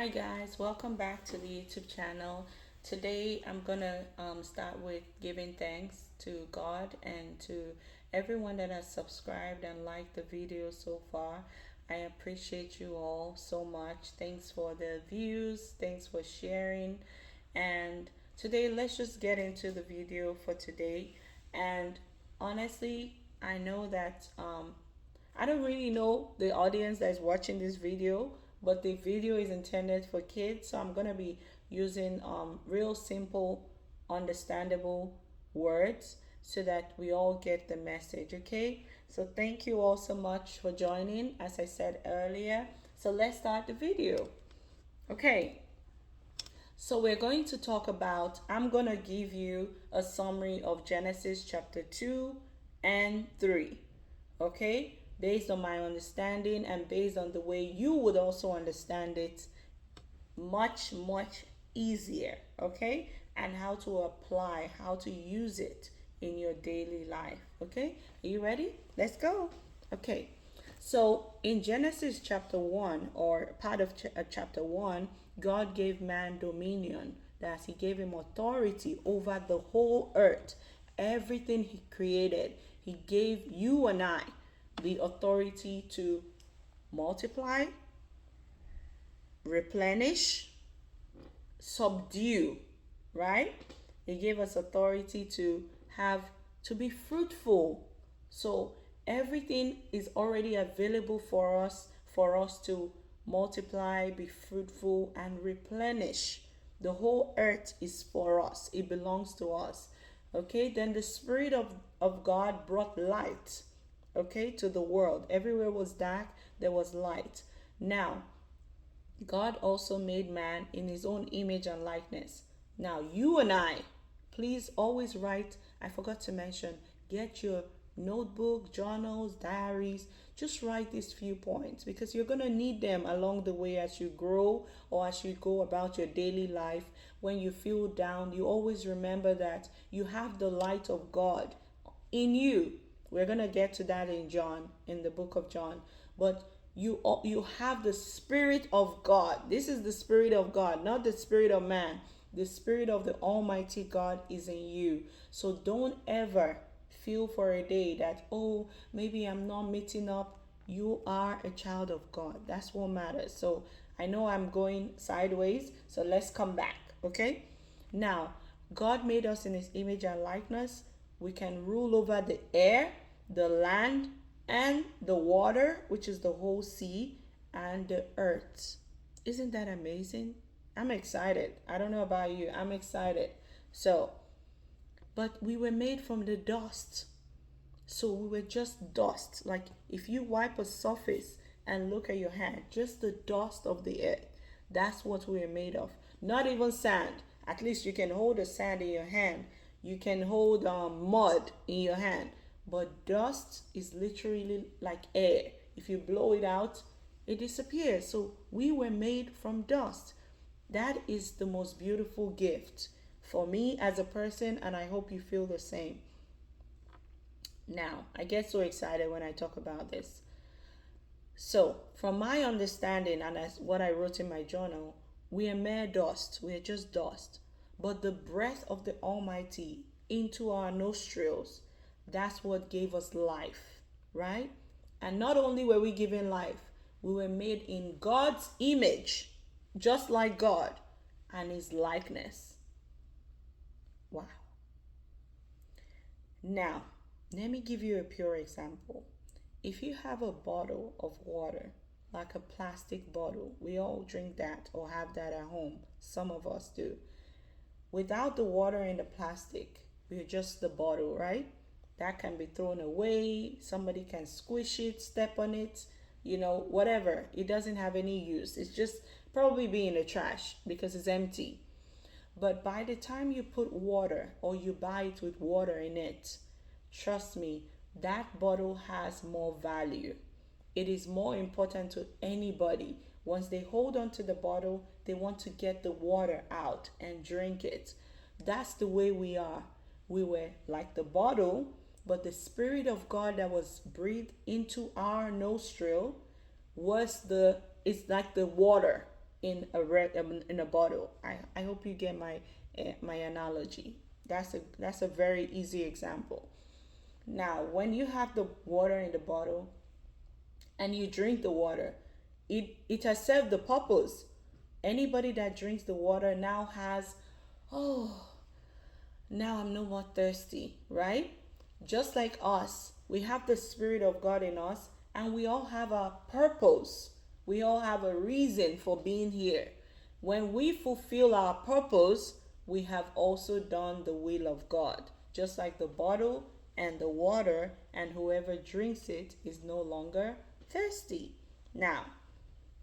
Hi guys, welcome back to the YouTube channel. Today I'm gonna start with giving thanks to God and to everyone that has subscribed and liked the video so far. I appreciate you all so much. Thanks for the views, thanks for sharing. And today let's just get into the video for today. And honestly, I know that I don't really know the audience that is watching this video, but the video is intended for kids, so I'm gonna be using real simple, understandable words so that we all get the message. Okay, so thank you all so much for joining, as I said earlier. So let's start the video. Okay, so we're going to talk about, I'm going to give you a summary of Genesis chapter 2 and 3. Okay? Based on my understanding and based on the way you would also understand it much easier. Okay? And how to apply, how to use it in your daily life. Okay? Are you ready? Let's go. Okay. So in Genesis chapter 1, or part of chapter 1, God gave man dominion. That he gave him authority over the whole earth. Everything he created, he gave you and I the authority to multiply, replenish, subdue, right? He gave us authority to have, to be fruitful. So everything is already available for us to multiply, be fruitful, and replenish. The whole earth is for us, it belongs to us. Okay, then the Spirit of God brought light, okay, to the world. Everywhere was dark, there was light. Now, God also made man in his own image and likeness. Now, you and I, please always write. I forgot to mention, get your notebook, journals, diaries. Just write these few points because you're going to need them along the way as you grow or as you go about your daily life. When you feel down, you always remember that you have the light of God in you. We're going to get to that in John, in the book of John. But you have the Spirit of God. This is the Spirit of God, not the spirit of man. The Spirit of the Almighty God is in you. So don't ever feel for a day that, oh, maybe I'm not meeting up. You are a child of God. That's what matters. So I know I'm going sideways, so let's come back. Okay, now God made us in his image and likeness. We can rule over the air, the land, and the water, which is the whole sea, and the earth. Isn't that amazing? I'm excited. I don't know about you. I'm excited. So, but we were made from the dust. So we were just dust. Like if you wipe a surface and look at your hand, just the dust of the earth. That's what we are made of. Not even sand. At least you can hold the sand in your hand. You can hold mud in your hand. But dust is literally like air. If you blow it out, it disappears. So we were made from dust. That is the most beautiful gift for me as a person, and I hope you feel the same. Now, I get so excited when I talk about this. So, from my understanding, and as what I wrote in my journal, we are mere dust. We are just dust. But the breath of the Almighty into our nostrils, that's what gave us life, right? And not only were we given life, we were made in God's image, just like God, and his likeness. Wow. Now, let me give you a pure example. If you have a bottle of water, like a plastic bottle, we all drink that or have that at home. Some of us do. Without the water in the plastic, we're just the bottle, right? That can be thrown away. Somebody can squish it, step on it, whatever. It doesn't have any use. It's just probably be in the trash because it's empty. But by the time you put water or you buy it with water in it, trust me, that bottle has more value. It is more important to anybody. Once they hold on to the bottle, they want to get the water out and drink it. That's the way we are. We were like the bottle, but the Spirit of God that was breathed into our nostril was the, it's like the water. in a bottle. I hope you get my analogy. That's a very easy example. Now, when you have the water in the bottle and you drink the water, it has served the purpose. Anybody that drinks the water now has, oh, now I'm no more thirsty, right? Just like us, we have the Spirit of God in us, and we all have a purpose. We all have a reason for being here. When we fulfill our purpose, we have also done the will of God. Just like the bottle and the water, and whoever drinks it is no longer thirsty. Now,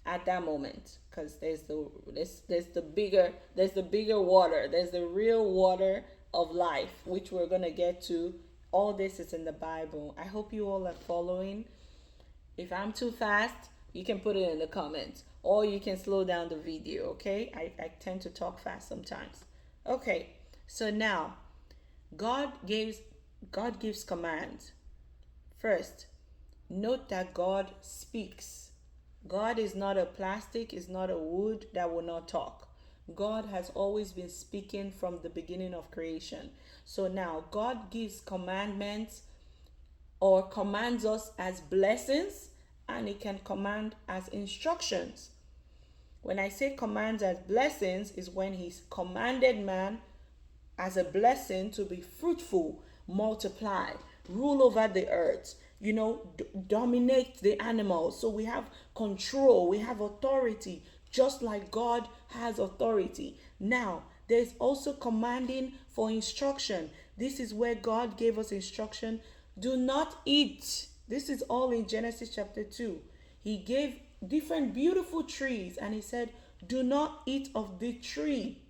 at that moment, because there's the bigger water, there's the real water of life, which we're gonna get to. All this is in the Bible. I hope you all are following. If I'm too fast, you can put it in the comments, or you can slow down the video. Okay, I tend to talk fast sometimes. Okay, so now god gives commands. First, note that God speaks. God is not a plastic, is not a wood that will not talk. God has always been speaking from the beginning of creation. So now God gives commandments or commands us as blessings, and He can command as instructions. When I say commands as blessings, is when He's commanded man as a blessing to be fruitful, multiply, rule over the earth, dominate the animals. So we have control, we have authority, just like God has authority. Now, there's also commanding for instruction. This is where God gave us instruction. Do not eat. This is all in Genesis chapter 2. He gave different beautiful trees, and He said, do not eat of the tree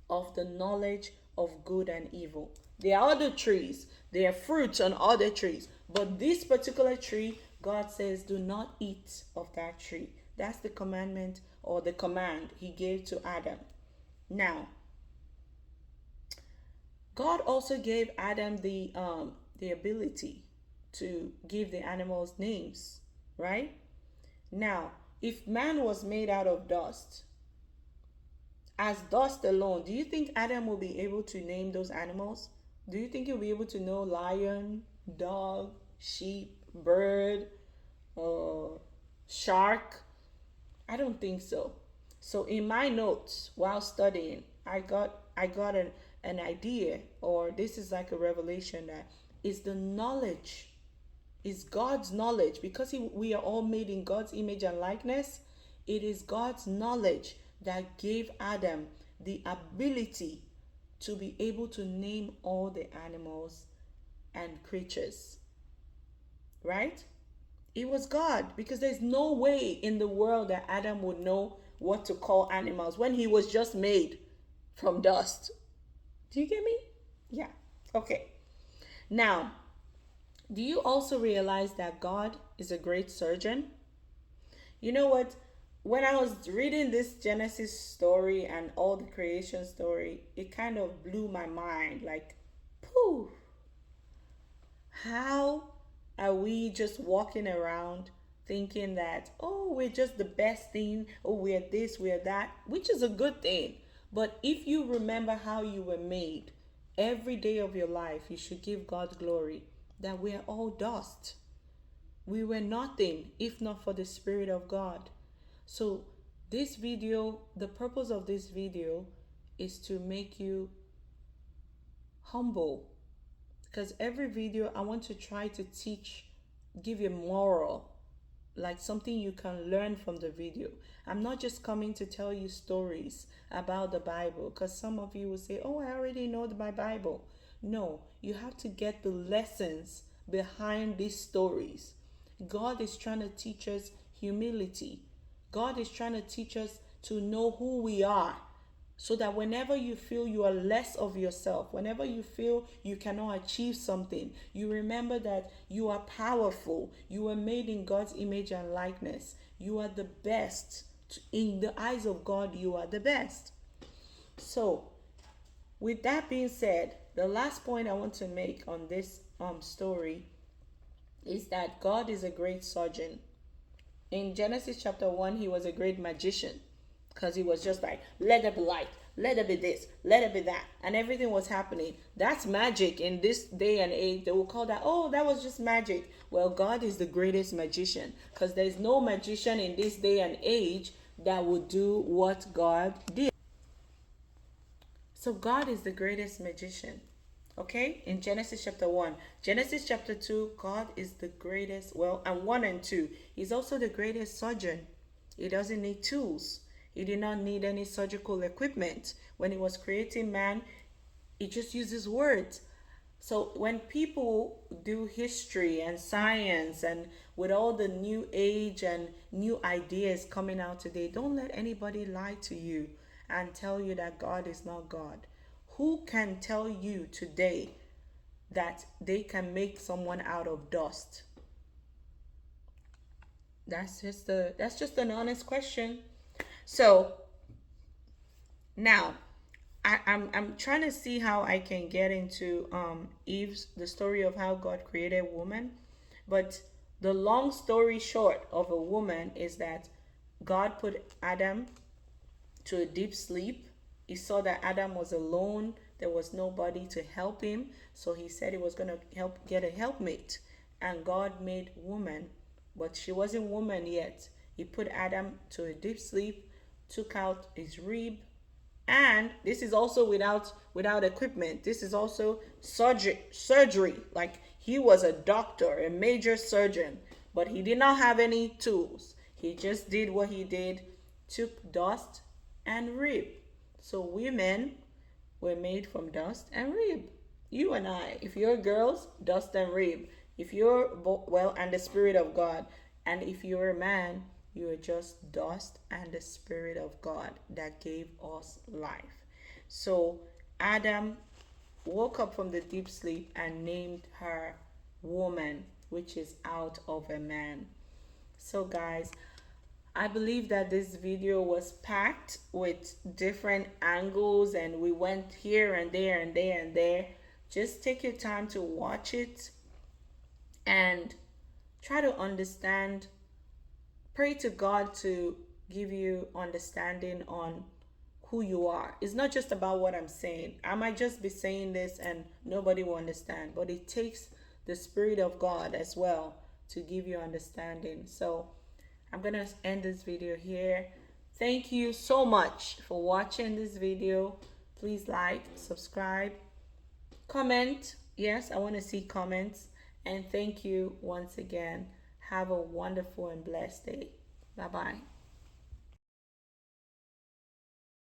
of the knowledge of good and evil. There are other trees, there are fruits on other trees, but this particular tree, God says, do not eat of that tree. That's the commandment or the command He gave to Adam. Now, God also gave Adam the ability to give the animals names, right? Now, if man was made out of dust, as dust alone, do you think Adam will be able to name those animals? Do you think he'll be able to know lion, dog, sheep, bird, shark? I don't think so. So in my notes while studying, I got an idea, or this is like a revelation, that is the knowledge, is God's knowledge, because we are all made in God's image and likeness. It is God's knowledge that gave Adam the ability to be able to name all the animals and creatures, right? It was God, because there's no way in the world that Adam would know what to call animals when he was just made from dust. Do you get me? Yeah. Okay. Now, do you also realize that God is a great surgeon? You know what? When I was reading this Genesis story and all the creation story, it kind of blew my mind. Like, poof. How are we just walking around thinking that, oh, we're just the best thing, oh, we're this, we're that, which is a good thing. But if you remember how you were made, every day of your life, you should give God glory that we are all dust. We were nothing if not for the Spirit of God. So this video, the purpose of this video is to make you humble. Because every video I want to try to teach, give you a moral, like something you can learn from the video. I'm not just coming to tell you stories about the Bible, because some of you will say, oh, I already know my Bible. No, you have to get the lessons behind these stories. God is trying to teach us humility. God is trying to teach us to know who we are, so that whenever you feel you are less of yourself, whenever you feel you cannot achieve something, you remember that you are powerful. You were made in God's image and likeness. You are the best. In the eyes of God, you are the best. So, with that being said, the last point I want to make on this story is that God is a great surgeon. In Genesis chapter 1, He was a great magician. because he was just like, let there be light, let there be this, let there be that, and everything was happening. That's magic in this day and age. They will call that, oh, that was just magic. Well, God is the greatest magician, because there's no magician in this day and age that would do what God did. So God is the greatest magician. Okay, in Genesis chapter 1, Genesis chapter 2, God is the greatest, well, and 1 and 2, he's also the greatest surgeon. He doesn't need tools. He did not need any surgical equipment. When he was creating man, he just uses words. So when people do history and science, and with all the new age and new ideas coming out today, don't let anybody lie to you and tell you that God is not God. Who can tell you today that they can make someone out of dust? That's just an honest question. So now I'm trying to see how I can get into Eve's, the story of how God created woman. But the long story short of a woman is that God put Adam to a deep sleep. He saw that Adam was alone. There was nobody to help him. So he said he was going to help get a helpmate. And God made woman, but she wasn't woman yet. He put Adam to a deep sleep, took out his rib, and this is also without equipment. This is also surgery. Like, he was a doctor, a major surgeon, but he did not have any tools. He just did what he did, took dust and rib. So women were made from dust and rib. You and I, if you're girls, dust and rib. If you're, well, and the Spirit of God. And if you're a man, you are just dust and the Spirit of God that gave us life. So Adam woke up from the deep sleep and named her woman, which is out of a man. So guys, I believe that this video was packed with different angles, and we went here and there and there and there. Just take your time to watch it and try to understand. Pray to God to give you understanding on who you are. It's not just about what I'm saying. I might just be saying this and nobody will understand, but it takes the Spirit of God as well to give you understanding. So I'm gonna end this video here. Thank you so much for watching this video. Please like, subscribe, comment. Yes, I want to see comments. And thank you once again. Have a wonderful and blessed day. Bye bye.